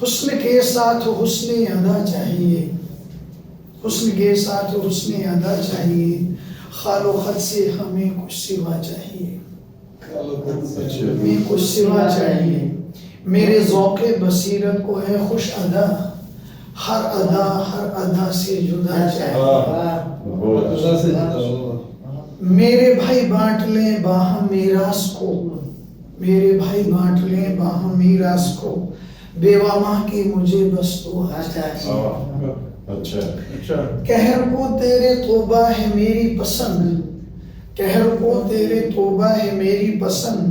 حسن کے ساتھ حسن ادا چاہیے، حسن کے ساتھ حسن ادا چاہیے، خال و خط سے ہمیں کچھ سوا چاہیے، ہمیں کچھ سوا چاہیے، میرے ذوق بصیرت کو ہے خوش ادا، ہر ادا سے جدا چاہیے، میرے بھائی بانٹ لیں باہم میراث کو، میرے بھائی بانٹ لیں باہم میراث کو، بیوہ ماں کی مجھے بس تو قہر کو تیرے توبہ ہے میری پسند، قہر کو تیرے توبہ ہے میری پسند،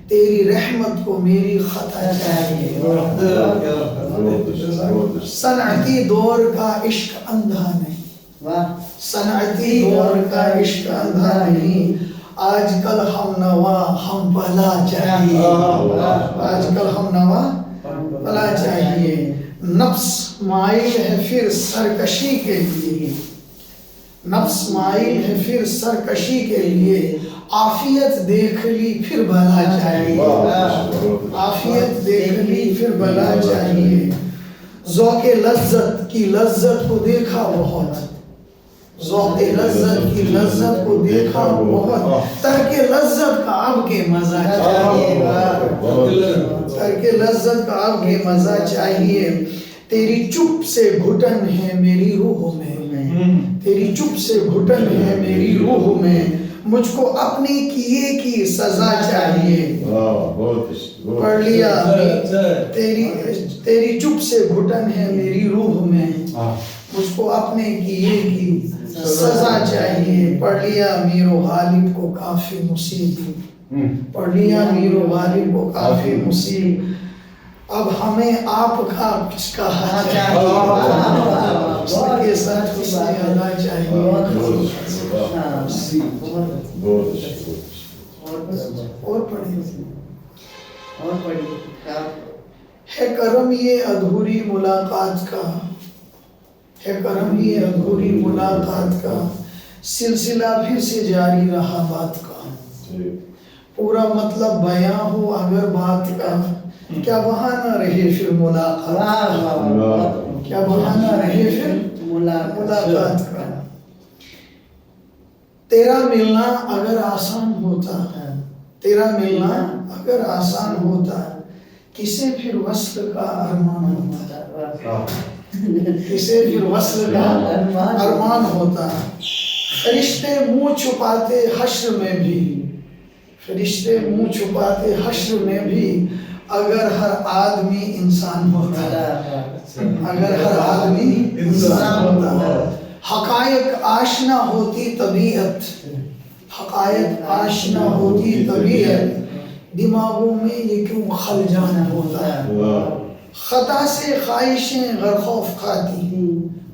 تیری رحمت کو میری خطا چاہیے، صنعتی دور کا عشق اندھا نہیں، صنعتی دور کا عشق اندھا نہیں، آج کل ہم نوا ہم بھلا چاہیے، آج کل ہم نوا بھلا چاہیے، نفس مائل ہے پھر سرکشی کے لیے، نفس مائل ہے پھر سرکشی کے لیے، عافیت دیکھ لی پھر بھلا چاہیے، عافیت دیکھ لی پھر بھلا چاہیے، ذوق لذت کی لذت کو دیکھا بہت، ذوق لذت کی لذت کو دیکھا بہت، ترک لذت کا اب کے مزہ چاہیے، ترک لذت کا اب کے مزہ چاہیے، تیری چپ سے گھٹن ہے میری روح میں، تیری چپ سے گھٹن ہے میری روح میں، مجھ کو اپنے کیے کی سزا چاہیے، پڑھ لیا، تیری چپ سے گھٹن ہے میری روح میں، مجھ کو اپنے کیے کی سزا چاہیے، پڑھ لیا میر و غالب کو کافی مصیب، پڑھ لیا میر و غالب کو کافی مصیب، اب ہمیں آپ کا کچھ کہا چاہیے، حسن کے ساتھ حسن ادا چاہیے، اور پڑھیں، ہے کرم یہ ادھوری ملاقات کا، ہے کرم یہ ادھوری ملاقات کا، سلسلہ پھر سے جاری رہا بات کا، پورا مطلب بیاں ہو اگر بات کا، کیا بہانہ رہے پھر ملاقات کا، کیا بہانہ رہے پھر ملاقات کا، تیرا ملنا اگر آسان ہوتا، تیرا ملنا اگر آسان ہوتا، کسے پھر وصل کا ارمان ہوتا، کسے پھر وصل کا ارمان ہوتا، فرشتے منہ چھپاتے حشر میں بھی، فرشتے منہ چھپاتے حشر میں بھی، اگر ہر آدمی انسان ہوتا، اگر ہر آدمی انسان ہوتا، حقائق آشنا ہوتی طبیعت، حقائق آشنا ہوتی طبیعت، دماغوں میں یہ کیوں خلجان ہوتا، خطا سے خواہشیں غرخوف کھاتی،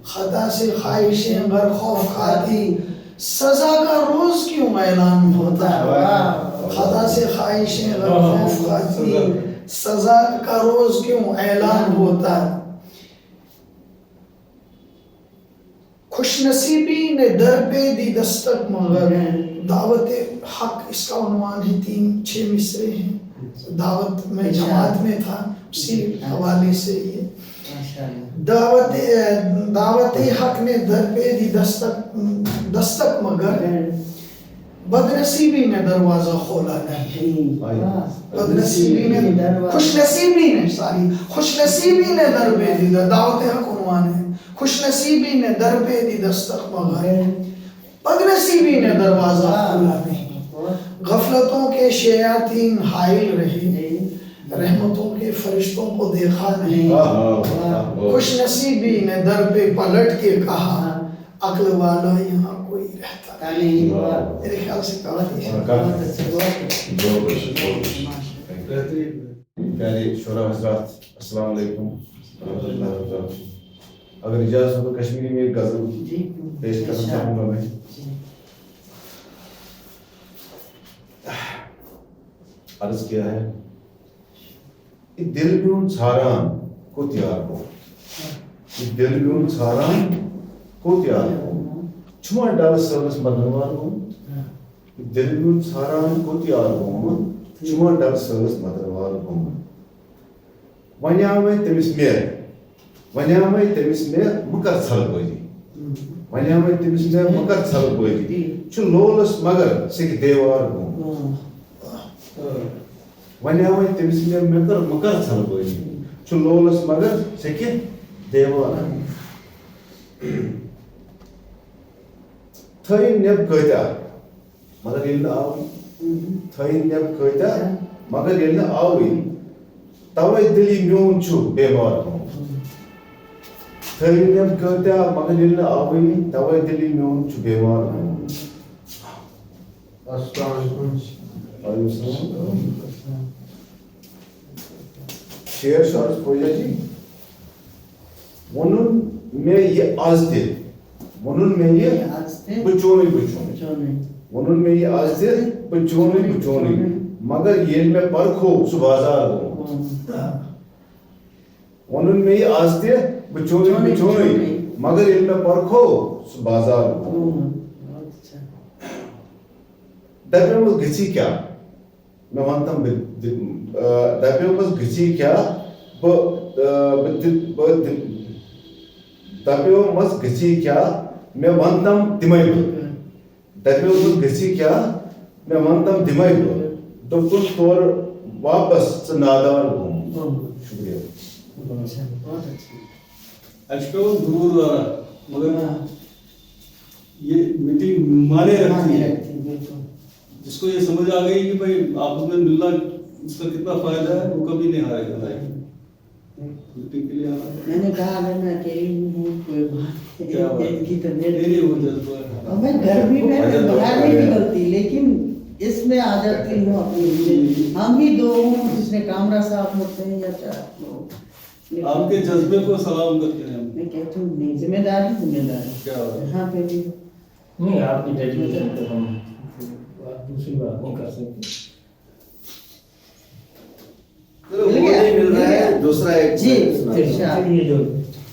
خطا سے خواہشیں غرخوف کھاتی، سزا کا روز کیوں اعلان ہوتا، خطا سے خواہشیں غرخوف کھاتی، سزا کا روز کیوں اعلان ہوتا، خوش نصیبی نے در پہ دی دستک مگر، دعوت حق اس کا عنوان ہے، 6 مصرے ہیں، دعوت میں جماعت میں تھا، اسی حوالے سے یہ دعوت حق نے در پہ دی دستک مگر، بدنصیبی نے دروازہ کھولا نہیں، بدنصیبی نے خوش نصیبی نے در پہ دی، دعوت حق عنوان ہے، خوش نصیبی نے در پہ دی دستک مگر، بدنصیبی نے دروازہ کھولا نہیں، غفلتوں کے شیاطین حائل رہے، رحمتوں کے فرشتوں کو دیکھا نہیں، خوش نصیبی نے در پہ پلٹ کے کہا، عقل والا یہاں کوئی رہتا نہیں، میرے خیال سے کافی ہے۔ پیارے شعراء حضرات، السلام علیکم ورحمۃ اللہ وبرکاتہ۔ اگر اجازت ہو تو کشمیری میں ایک غزل پیش کرنا چاہوں گا میں۔ عرض کیا ہے، دل بیون ژھاران کو تیار ہو، دل بیون ژھاران کو تیار ہو، چھما ڈال سرس مدنوار ہو، دل بیون ژھاران کو تیار ہو، چھما ڈال سرس مدنوار ہو، ونیامے تمس میں مکر ژھل بازی ونیامے تمس میں مکر ژھل بازی چھ لولس مگر سک دیوار گوم ونیامے تمس میں مکر ژھل بازی چھ لولس مگر سک دیوار تھین نب کتیا مگر یل آو تھین نب کتیا مگر یل آوی توے دلی میون چھ بیمار تھین نب کتیا مگر یل آوی توے دلی میون چھ بیمار شیر شارس پوجا جی ونن میں یہ آز دے ونن میں یہ بچونی ونن میں یہ آز دے بچونی مگر یہ میں پرکھو سو بازار گو ونن میں یہ آز دے بچونی مگر یہ میں پرکھو سو بازار گو دپیو مز گچی کیا میں ونتم دپیو مز گچی کیا دپیو مز گچی کیا میں ونتم دمے دپیو مز گچی کیا میں ونتم دمے دپن تور واپس ژ نادار گوم شکریہ اچھا دور مگر یہ میٹنگ مانے رکھتی ہے جس کو یہ سمجھ آ گئی کہ بھائی آپس میں ملنا اس کا کتنا فائدہ ہے وہ کبھی نہیں ہارے گا میٹنگ کے لیے آنا میں نے کہا اگر میں اکیلی ہوں کوئی بات کی تو میری وہ جذبہ میں گھر بھی میں باہر نہیں نکلتی لیکن اس میں آ جاتی ہوں اپنی ہم ہی دو ہوں جس میں کامرہ صاحب ہوتے ہیں یا چار لوگ آپ کے جذبے کو سلام کرتے ہیں میں کہتا ہوں نہیں ذمہ داری کیا یہاں پہ بھی نہیں آپ کی ڈیڈیکیشن تو ہم دوسری بات نہیں کر سکتے وہ نہیں مل رہا ہے دوسرا ایک جی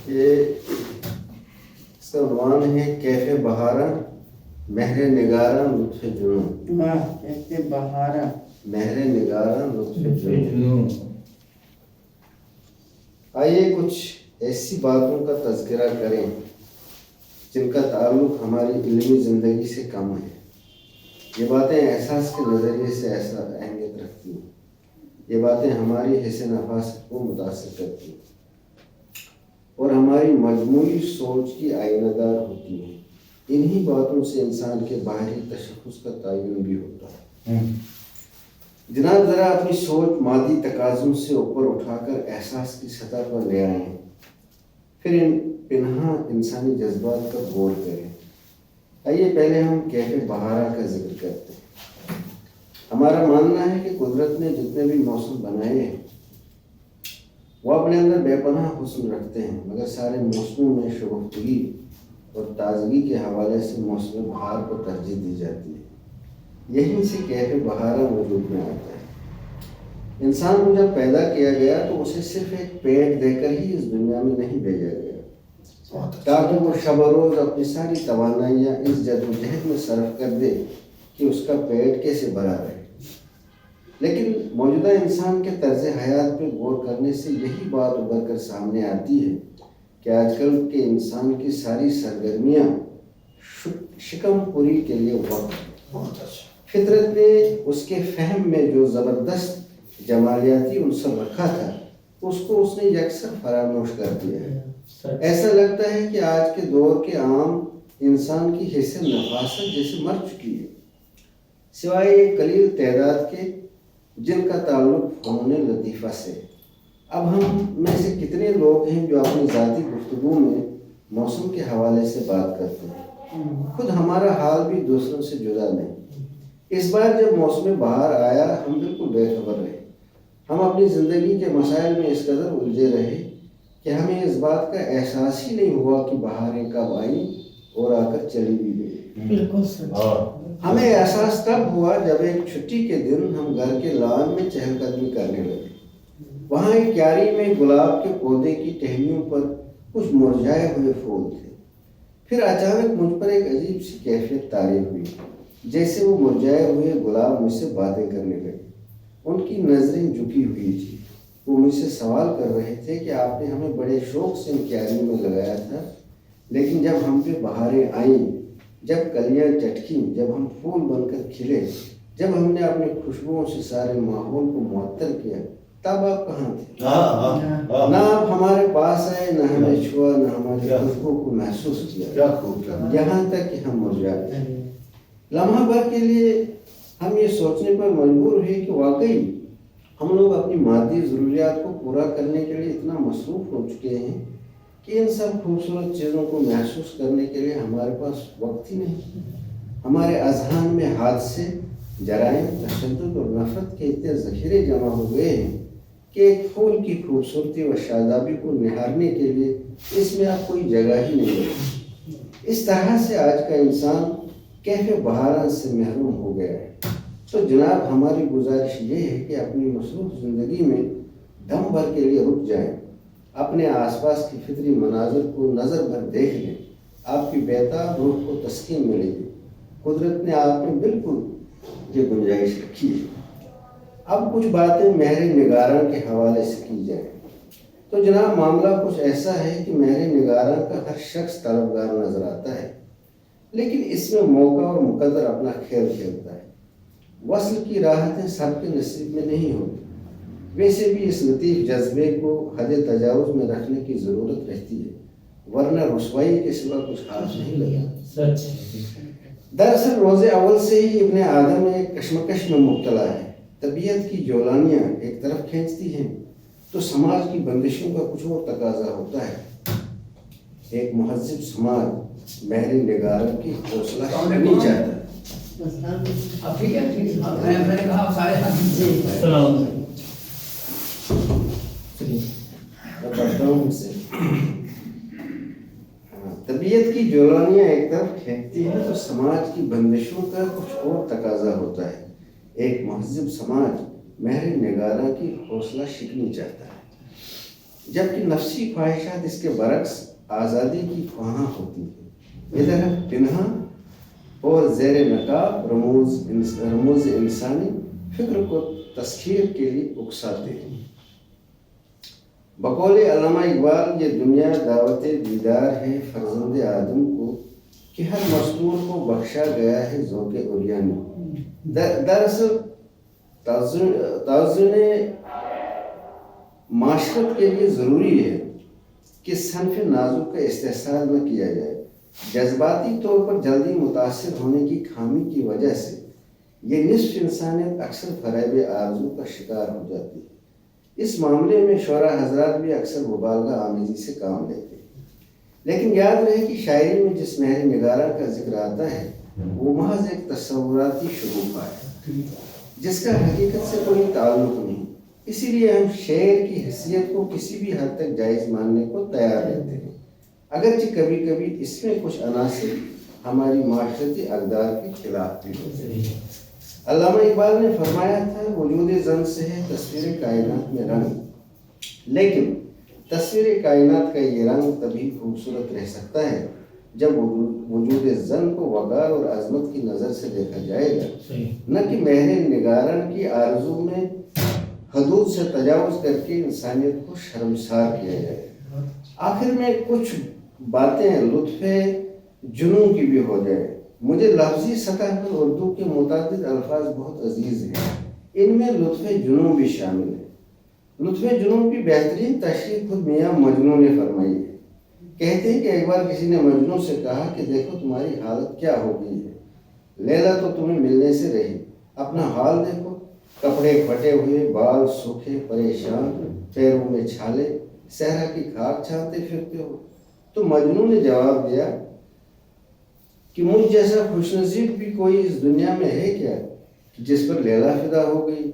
یہ اس کا عنوان ہے کیفے بہارا مہر نگارا لطف جنون کیفے بہارا مہر نگارا لطف جنون آئیے کچھ ایسی باتوں کا تذکرہ کریں جن کا تعلق ہماری علمی زندگی سے کم ہے یہ باتیں احساس کے نظریے سے ایسا اہمیت رکھتی ہیں یہ باتیں ہماری حس نفاست کو متاثر کرتی ہیں اور ہماری مجموعی سوچ کی آئینہ دار ہوتی ہیں انہی باتوں سے انسان کے باہری تشخص کا تعین بھی ہوتا ہے جناب ذرا اپنی سوچ مادی تقاضوں سے اوپر اٹھا کر احساس کی سطح پر لے آئیں پھر ان پنہا انسانی جذبات پر غور کریں آئیے پہلے ہم کیفے بہارا کا ذکر کرتے ہیں ہمارا ماننا ہے کہ قدرت نے جتنے بھی موسم بنائے ہیں وہ اپنے اندر بے پناہ حسن رکھتے ہیں مگر سارے موسموں میں شگفتگی اور تازگی کے حوالے سے موسم بہار کو ترجیح دی جاتی ہے یہیں سے کیفے بہارا وجود میں آتا ہے انسان کو جب پیدا کیا گیا تو اسے صرف ایک پیٹ دے کر ہی اس دنیا میں نہیں بھیجا گیا تاکہ وہ شب و روز اپنی ساری توانائیاں اس جدوجہد میں صرف کر دے کہ اس کا پیٹ کیسے بھرا رہے لیکن موجودہ انسان کے طرز حیات پہ غور کرنے سے یہی بات ابھر کر سامنے آتی ہے کہ آج کل کے انسان کی ساری سرگرمیاں شکم پوری کے لیے وقت فطرت نے اس کے فہم میں جو زبردست جمالیاتی عنصر رکھا تھا اس کو اس نے یکسر فراموش کر دیا ہے ایسا لگتا ہے کہ آج کے دور کے عام انسان کی حیث نفاست جیسے مر چکی ہے سوائے ایک قلیل تعداد کے جن کا تعلق فنون لطیفہ سے اب ہم میں سے کتنے لوگ ہیں جو اپنی ذاتی گفتگو میں موسم کے حوالے سے بات کرتے ہیں خود ہمارا حال بھی دوسروں سے جدا نہیں اس بار جب موسم بہار آیا ہم بالکل بے خبر رہے ہم اپنی زندگی کے مسائل میں اس قدر الجھے رہے کہ ہمیں اس بات کا احساس ہی نہیں ہوا کہ بہاریں کب آئیں اور آ کر چلی بھی گئی بالکل ہمیں احساس تب ہوا جب ایک چھٹی کے دن ہم گھر کے لان میں چہل قدمی کرنے لگے وہاں ایک کیاری میں گلاب کے پودے کی ٹہنیوں پر کچھ مرجھائے ہوئے پھول تھے پھر اچانک مجھ پر ایک عجیب سی کیفیت طاری ہوئی جیسے وہ مرجھائے ہوئے گلاب مجھ سے باتیں کرنے لگے ان کی نظریں جھکی ہوئی تھی وہ مجھ سے سوال کر رہے تھے کہ آپ نے ہمیں بڑے شوق سے ان کیاریوں میں لگایا تھا، لیکن جب ہم پہ بہاریں آئیں، جب کلیاں چٹکیں، جب ہم پھول بن کر کھلے، جب ہم نے اپنی خوشبوؤں سے سارے ماحول کو معطر کیا، تب آپ کہاں تھے؟ نہ آپ ہمارے پاس آئے، نہ ہمیں چھوا، نہ ہماری خوشبو کو محسوس کیا، یہاں تک کہ ہم مرجھائے۔ لمحہ بھر کے لیے ہم یہ سوچنے پر مجبور ہوئے کہ واقعی ہم لوگ اپنی مادی ضروریات کو پورا کرنے کے لیے اتنا مصروف ہو چکے ہیں کہ ان سب خوبصورت چیزوں کو محسوس کرنے کے لیے ہمارے پاس وقت ہی نہیں۔ ہمارے اذہان میں حادثے، جرائم، تشدد اور نفرت کے اتنے ذخیرے جمع ہو گئے ہیں کہ ایک پھول کی خوبصورتی و شادابی کو نہارنے کے لیے اس میں اب کوئی جگہ ہی نہیں ہے۔ اس طرح سے آج کا انسان کیف بہاران سے محروم ہو گیا ہے۔ تو جناب ہماری گزارش یہ ہے کہ اپنی مصروف زندگی میں دم بھر کے لیے رک جائیں، اپنے آس پاس کی فطری مناظر کو نظر بھر دیکھ لیں، آپ کی بیتاب روح کو تسکین ملے گی۔ قدرت نے آپ میں بالکل یہ گنجائش رکھی ہے۔ اب کچھ باتیں مہر نگاراں کے حوالے سے کی جائیں تو جناب معاملہ کچھ ایسا ہے کہ مہر نگاراں کا ہر شخص طلبگار نظر آتا ہے، لیکن اس میں موقع اور مقدر اپنا کھیل کھیلتا ہے۔ وصل کی راحتیں سب کے نصیب میں نہیں ہوتی۔ ویسے بھی اس لطیف جذبے کو حد تجاوز میں رکھنے کی ضرورت رہتی ہے، ورنہ رسوائی کے سوا کچھ ہاتھ نہیں لگا۔ دراصل روز اول سے ہی ابن آدم ایک کشمکش میں مبتلا ہے۔ طبیعت کی جولانیاں ایک طرف کھینچتی ہیں تو سماج کی بندشوں کا کچھ اور تقاضا ہوتا ہے۔ ایک مہذب سماج مہر نگاروں کی حوصلہ نہیں چاہتا۔ اب ٹھیک ہے، میں نے کہا سارے پڑھتا ہوں سے۔ طبیعت کی جولانیاں ایک طرف کھینچتی ہیں تو سماج کی بندشوں کا کچھ اور تقاضا ہوتا ہے۔ ایک مہذب سماج مہر نگاراں کی حوصلہ شکنی چاہتا ہے، جبکہ نفسی خواہشات اس کے برعکس آزادی کی خواہاں ہوتی ہیں۔ ادھر پنہاں اور زیر نقاب رموز انسانی فکر کو تسخیر کے لیے اکساتے ہیں۔ بقول علامہ اقبال، یہ دنیا دعوت دیدار ہے فرزند آدم کو کہ ہر مستور کو بخشا گیا ہے ذوق عریانی۔ دراصل توازن معاشرت کے لیے ضروری ہے کہ صنف نازک کا استحصال نہ کیا جائے۔ جذباتی طور پر جلدی متاثر ہونے کی خامی کی وجہ سے یہ نصف انسانیت اکثر فریب آرزو کا شکار ہو جاتی ہے۔ اس معاملے میں شعراء حضرات بھی اکثر مبالغہ آمیزی سے کام لیتے ہیں، لیکن یاد رہے کہ شاعری میں جس مہر نگاراں کا ذکر آتا ہے وہ محض ایک تصوراتی شگوفہ ہے جس کا حقیقت سے کوئی تعلق نہیں۔ اسی لیے ہم شعر کی حیثیت کو کسی بھی حد تک جائز ماننے کو تیار رہتے ہیں، اگرچہ کبھی کبھی اس میں کچھ عناصر ہماری معاشرتی اقدار کے خلاف بھی ہوتے ہیں۔ علامہ اقبال نے فرمایا تھا، وجود زن سے ہے تصویر کائنات میں رنگ، لیکن تصویر کائنات کا یہ رنگ تبھی خوبصورت رہ سکتا ہے جب وجود زن کو وقار اور عظمت کی نظر سے دیکھا جائے گا، نہ کہ مہر نگاراں کی آرزو میں حدود سے تجاوز کر کے انسانیت کو شرمسار کیا جائے۔ آخر میں کچھ باتیں لطف جنوں کی بھی ہو جائے۔ مجھے لفظی سطح پر اردو کے متعدد الفاظ بہت عزیز ہیں، ان میں لطف جنوں بھی شامل ہے۔ لطف جنوں کی بہترین تشریح خود میاں مجنوں نے فرمائی ہے۔ کہتے ہیں کہ ایک بار کسی نے مجنوں سے کہا کہ دیکھو تمہاری حالت کیا ہو گئی ہے، لیلا تو تمہیں ملنے سے رہی، اپنا حال دیکھو، کپڑے پھٹے ہوئے، بال سوکھے، پریشان، پیروں میں چھالے، صحرا کی خاک چھانتے پھرتے ہو۔ تو مجنوں نے جواب دیا کہ مجھ جیسا خوش نصیب بھی کوئی اس دنیا میں ہے کیا جس پر لیلا فدا ہو گئی؟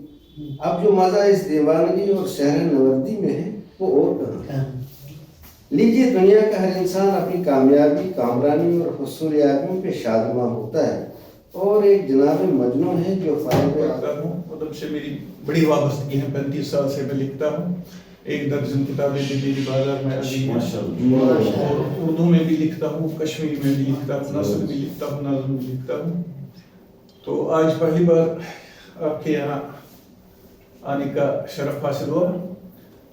اب جو مزہ اس دیوانگی اور صحرا نوردی میں ہے وہ اور کہاں؟ لیجیے، دنیا کا ہر انسان اپنی کامیابی، کامرانی اور حصولیابیوں پہ شادماں ہوتا ہے، اور ایک جناب مجنوں ہے جو ادب سے میری بڑی وابستگی ہے۔ 35 سال سے میں لکھتا ہوں، 1 درجن کتابیں بھی میری بازار میں ابھی ہیں، اور اردو میں بھی لکھتا ہوں، کشمیری میں بھی لکھتا ہوں، نثر بھی لکھتا ہوں، نظم بھی لکھتا ہوں۔ تو آج پہلی بار آپ کے یہاں آنے کا شرف حاصل ہوا۔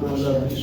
2020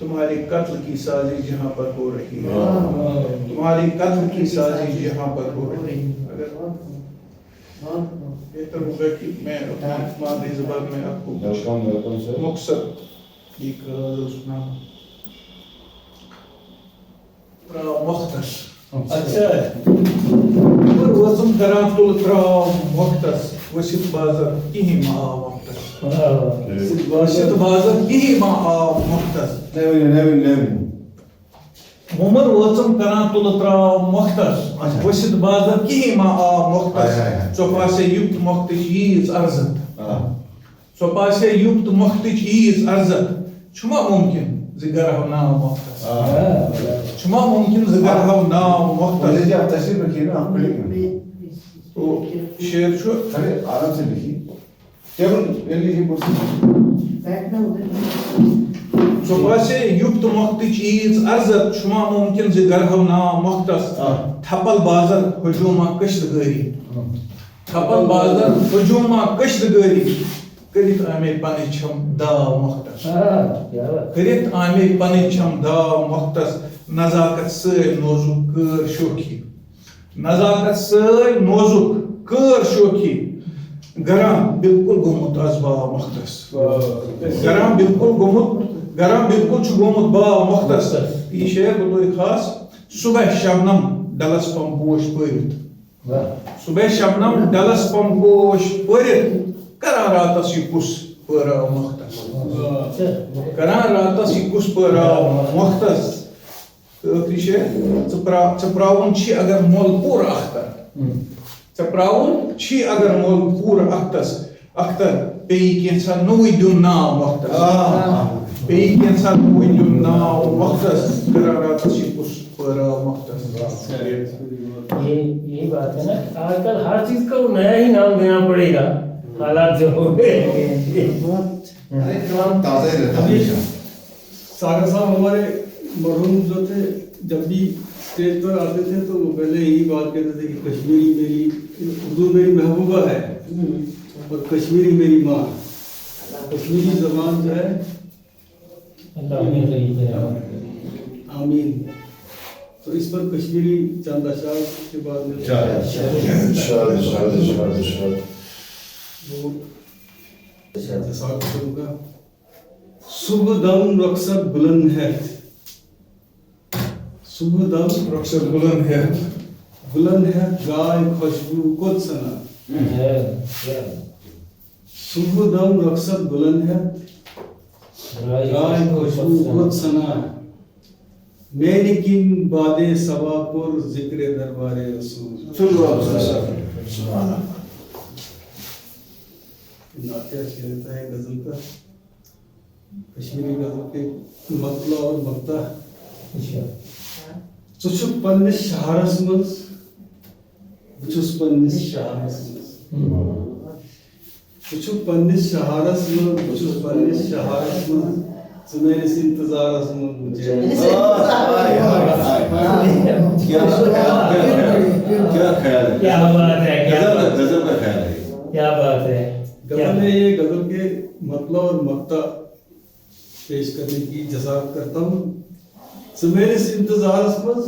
تمہاری قتل کی سازش جہاں پر ہو رہی ہے، تمہاری قتل کی سازش جہاں پر ہو رہی ہے. اگر بہتر ہوگا کہ میں اپنی مادری زبان میں آپ کو ویلکم سر. مختصر ایک سنا مختص. اچھا وزم کران تل تراو مختص وسط بازر کہیں ما آو مختص وسط بازر کہیں ما آو مختص نوین عمر وزم کران تل تراو مختص وسط بازر کہیں ما آو مختص چوپاسے یوت مختش ییز ارزت چوپاسے یوت مختش ییز ارزت چھما ممکن زگر ہو ناو مختص چھما ممکن زگر ہو ناو مختص. آپ تشریف رکھیے نا، ہم پڑھیں گے. تو شعر چھو ارے آرام سے لکھیے. ٹیبل لے لیجیے کرسی. بیٹھنا ادھر. چوپاسے یوت مختش ییز ارزت چھما ممکن زگر ہو ناو مختص تھپل بازر ہجوما کشتگاری تھپل بازر ہجوما کشتگاری کرت آمے پنے چھم داو مختص کرت آمے پنے چھم داو مختص نزاکت سٲرۍ نوزُک کٲر شوخی نزاکت سٲرۍ نوزُک کٲر شوخی گرام بالکل گوٚمُت از باو مختص گرام بالکل چھُ گوٚمُت باو مختص. یہ شعر گوٚو خاص صبح شبنم ڈلس پم پوش پٔرِتھ صبح شبنم ڈلس پم پوش پٔرِتھ کران راتس یہ کُس پٲراو مختص کران راتس یہ کُس پٲراو مختص. ٲخری شعر ژٕ پراوُن چھی اگر مول پوٗرٕ اختر ژےٚ پراوُن چھی اگر مول پوٗرٕ اختر پیٚیہِ کینٛژھا نوٚوُے دیُن ناو مختص پیٚیہِ کینٛژھا نوٚوُے دیُن ناو مختص کران راتس یہ کُس پٲراو مختص. یہی بات ہے نا، آج کل ہر چیز کا نیا ہی نام دینا پڑے گا، حالات جو ہو گئے. تازہ رہتا ابھی ہے. ساگر صاحب ہمارے مرحوم جو تھے جب بھی اسٹیج پر آتے تھے تو وہ پہلے یہی بات کہتے تھے کہ کشمیری میری اردو میری محبوبہ ہے اور کشمیری میری ماں. کشمیری زبان جو ہے آمین. تو اس پر کشمیری چند اشعار کے بعد میں کروں گا. صبح دم رخصت بلند ہے صبح دم رخصت بلند ہے بلند ہے گائے خوشبو کد سنا صبح دم رخصت بلند ہے گائے خوشبو کد سنا میں نے کن باد صبا پر ذکر دربار رسول نعتیہ شعر تھا ہے غزل کا کشمیری غزل کے مطلع اور مقطع. ژٕ چھُکھ پننِس شہرس منٛز بہٕ چھُس پننِس شہرس منٛز ژٕ چھُکھ پننِس شہرس منٛز بہٕ چھُس پننِس شہرس منٛز ژٕ میٲنِس انتظارس منٛز کیا خیال ہے؟ کیا بات ہے، غزل کا خیال ہے. کیا بات ہے. غزل میں یہ غزل کے مطلع اور مقطع پیش کرنے کی جزات کرتا ہوں. ژٕ میٲنِس انتظارس منٛز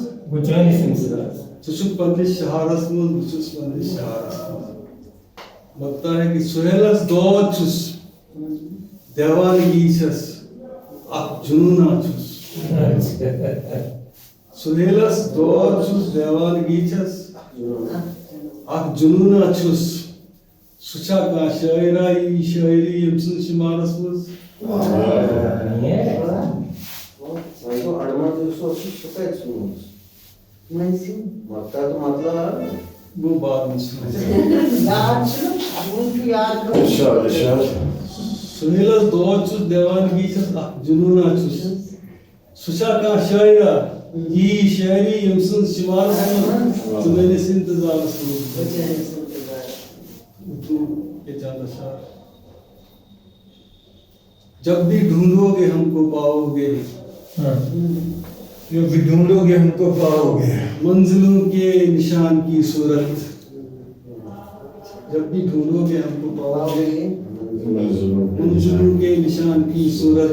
ژٕ چھُکھ پننِس شہرس منٛز بہٕ چھُس پننِس شہرس منٛز. مقطع ہے کہ سہیلس دود چھُس دیوانگی چھس اکھ جنونا چھُس سہیلس دود چھُس دیوانگی چھس اکھ جنونا چھُس سُہ چھا کانٛہہ شاعرا یی شاعری ییٚمہِ سٕنٛدِس شُمارس منٛز. وہ بعد میں سہیلس دود چھُس دیوانگی چھس اکھ جنونا چھُس سُہ چھا کانٛہہ شاعرا یی شاعری ییٚمہِ سٕنٛدِس شُمارس منٛز ژٕ میٲنِس انتظارس منٛز. جب بھی ڈھونڈو گے ہم کو پاؤ گے جب بھی ڈھونڈو گے ہم کو پاؤ گے منزلوں کے نشان کی صورت. جب بھی ڈھونڈو گے ہم کو پاؤ گے منزلوں کے نشان کی صورت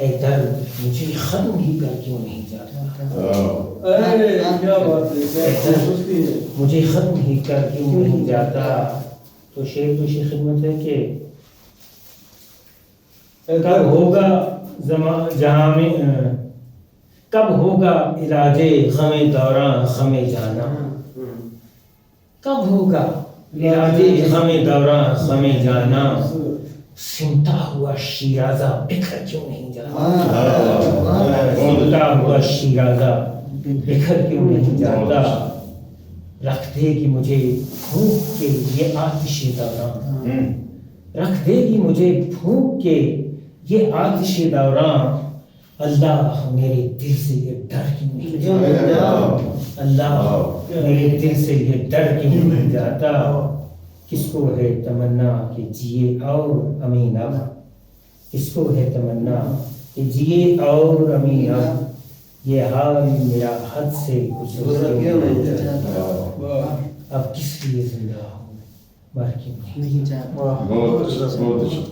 اے درد مجھے ختم ہی کر کیوں نہیں جاتا، کیا بات ہے، مجھے ختم ہی کر کیوں نہیں جاتا. تو شعر تو شی خدمت ہے کہ کب ہوگا جہاں میں کب ہوگا علاج غم دوراں غم جانا، کب ہوگا علاج غم دوراں غم جانا، سنتا ہوا شیرازہ بکھر کیوں نہیں جاتا، سنتا ہوا شیرازہ بکھر کیوں نہیں جاتا، رکھ دے گی مجھے پھونک کے یہ آتش دوراں، رکھ دے گی مجھے پھونک کے یہ آتش دوراں، اللہ میرے دل سے یہ ڈر کیوں نہیں جاتا، اللہ میرے دل سے یہ ڈر کیوں نہیں جاتا. کس کو ہے تمنا کہ جیے اور امین اب، کس کو ہے تمنا کہ جیے اور امین اب، یہ حال میرا حد سے گزر کیوں نہیں جاتا، اب کس لیے زندہ ہوں مر کیوں نہیں جاتا. بہت اچھا، بہت اچھا.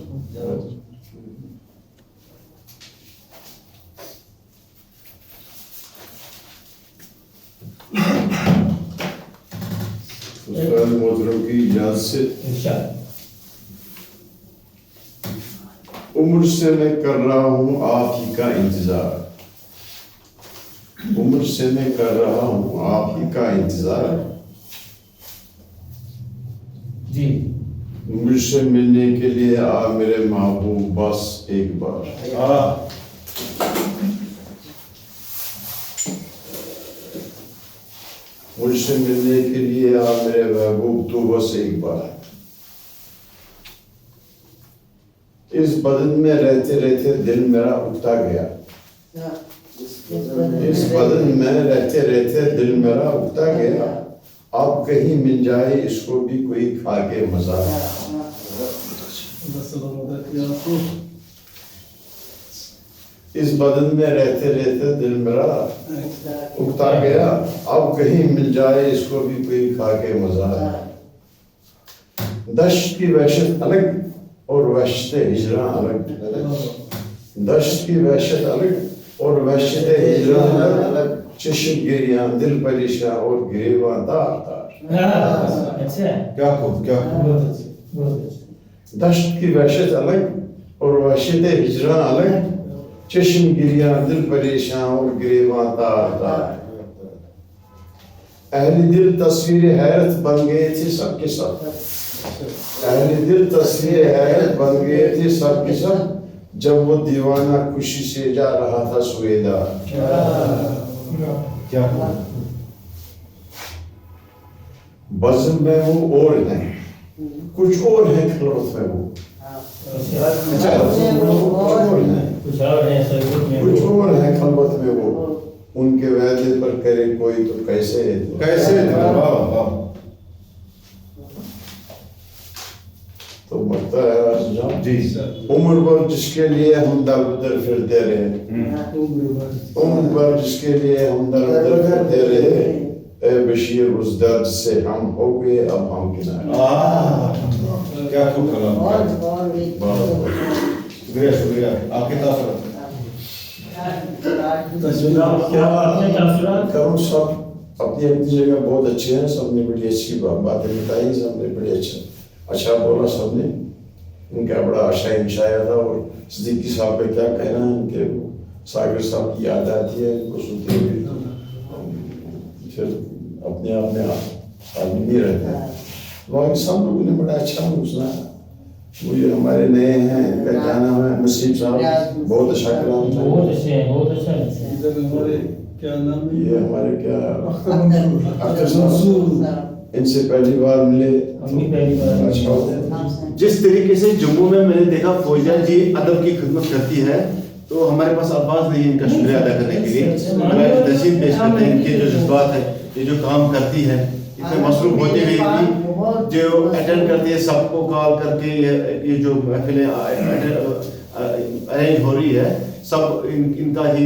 استاد محترم کی اجازت سے ارشاد. عمر سے میں کر رہا ہوں آپ ہی کا انتظار، عمر سے میں کر رہا ہوں آپ ہی کا انتظار، جی مجھ سے ملنے کے لیے آ میرے محبوب بس ایک بار. مجھ سے ملنے کے لیے آ میرے محبوب تو بس ایک بار. اس بدن میں رہتے رہتے دل میرا اکتا گیا، اس بدن میں رہتے رہتے دل میرا اکتا گیا، اب کہیں مل جائے اس کو بھی کوئی کھا کے مزہ. اس بدن میں رہتے رہتے دل میرا اکتا گیا، اب کہیں مل جائے اس کو بھی کوئی کھا کے مزہ. دشت کی وحشت الگ اور وحشت ہجراں الگ، دشت کی وحشت الگ اور وحشت ہجراں الگ، چشم گریاں دل پریشاں اور گریباں تار تار. کیا خوب، کیا خوب. دشت کی وحشت الگ اور وحشت ہجراں الگ، چشم گریاں دل پریشاں اور گریباں تار تار. اہل دل تصویر حیرت بن گئے تھے سب کے سب، اہل دل تصویر حیرت بن گئے تھے سب کے سب، جب وہ دیوانہ خوشی سے جا رہا تھا سوئے دار. کیا بزم میں وہ اور ہیں، کچھ اور ہیں خلوت میں وہ، کچھ اور ہیں خلوت میں وہ، ان کے وعدے پر کرے کوئی تو کیسے تو مرتا ہے جی. عمر بھر جس کے لیے ہم در بدر پھرتے رہے، عمر بھر جس کے لیے ہم در بدر پھرتے رہے، اے بشیر اس درد سے ہم ہو گئے اب ہم کنارے. کیا خوب کلام. شکریہ شکریہ. آپ کے تاثرات کروں سب اپنی اپنی جگہ بہت اچھے ہیں، سب نے بڑی اچھی باتیں بتائی، سب نے بڑی اچھا بولا، سب نے. ان کا بڑا شاعر شاعر تھا. اور صدیقی صاحب کا کیا کہنا ہے، ان کے ساگر صاحب کی یاد آتی ہے ان کو سنتے ہوئے، پھر اپنے آپ میں آدمی نہیں رہتا ہے. باقی سب لوگوں نے بڑا اچھا سنا. وہ یہ ہمارے نئے ہیں، ان کا کیا نام ہے، نصیب صاحب، بہت اچھا کلام تھا. بہت اچھے ہیں، بہت اچھا. کیا نام ہے یہ ہمارے کیا اختر صاحب، ان سے پہلی بار ملے. اچھا ہوتا ہے. جس طریقے سے جموں میں نے دیکھا فوجیہ جی ادب کی خدمت کرتی ہے، تو ہمارے پاس الفاظ نہیں ان کا شکریہ ادا کرنے کے لیے. ہماری تشریف پیش کرتے ہیں، ان کے جو جذبات ہے، یہ جو کام کرتی ہے، اتنے مصروف ہوتے گئی تھی، جو اٹینڈ کرتی ہے سب کو کال کر کے، یہ جو محفلیں ارینج ہو رہی ہے، سب ان کا ہی